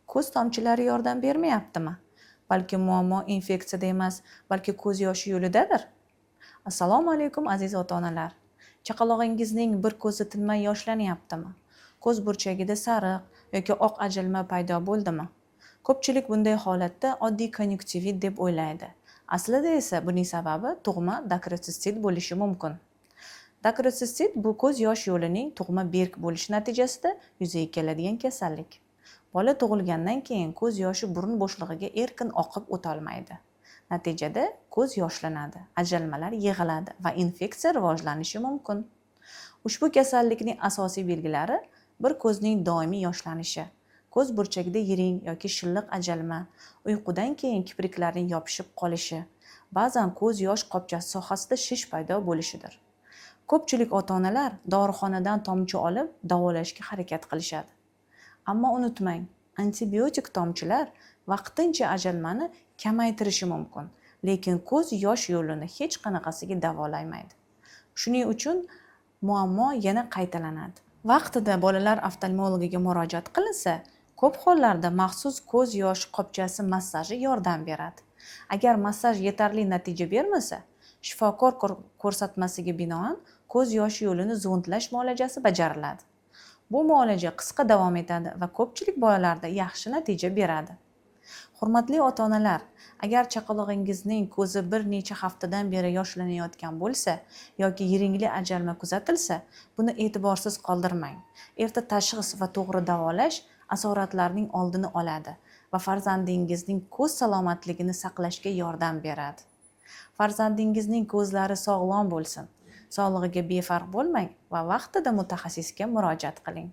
Ko'z tomchilari yordam bermayaptimi? Balki muammo infeksiyada emas, balki ko'z yoshi yo'lidadir. Assalomu alaykum aziz ota-onalar. Chaqalog'ingizning bir ko'zi tinmay yoshlanyaptimi? Ko'z burchagida sariq yoki oq ajilma paydo bo'ldimi? Ko'pchilik bunday holatda oddiy konjunktivit deb o'ylaydi. Aslida esa buning sababi tug'ma dakrotsistit bo'lishi mumkin. Dakrotsistit bu ko'z yosh yo'lining tug'ma berk bo'lishi natijasida yuzaga keladigan kasallik. Bola tug'ilgandan keyin ko'z yoshi burun bo'shlig'iga erkin oqib o'tolmaydi. Natijada ko'z yoshlanadi, ajralmalar yig'iladi va infeksiya rivojlanishi mumkin. Ushbu kasallikning asosiy belgilari bir ko'zning doimiy yoshlanishi, ko'z burchagida yiring yoki shilliq ajralma, uyqudan keyin kipriklarning yopishib qolishi, ba'zan ko'z yosh qopchasi sohasida shish paydo bo'lishidir. Ko'pchilik ota-onalar dorixonadan tomchi olib davolashga harakat qilishadi. Ammo unutmang, antibiotik tomchilar vaqtincha ajralmani kamaytirishi mumkin, lekin ko'z yosh yo'lini hech qanaqasiga davolamaydi. Shuning uchun muammo yana qaytalanadi. Vaqtida bolalar oftalmologiga murojaat qilinsa, ko'p hollarda maxsus ko'z yosh qopchasi massaji yordam beradi. Agar massaj yetarli natija bermasa, shifokor ko'rsatmasiga binoan ko'z yosh yo'lini zondlash muolajasi bajariladi. Bu muolaja qisqa davom etadi va ko'pchilik bolalarda yaxshi natija beradi. Hurmatli ota-onalar, agar chaqalog'ingizning ko'zi bir necha haftadan beri yoshlanayotgan bo'lsa yoki yiringli ajralma kuzatilsa, buni e'tiborsiz qoldirmang. Erta tashxis va to'g'ri davolash asoratlarning oldini oladi va farzandingizning ko'z salomatligini saqlashga yordam beradi. Farzandingizning ko'zlari sog'lom bo'lsin. Sog'lig'iga befarq bo'lmang va vaqtida mutaxassisga murojaat qiling.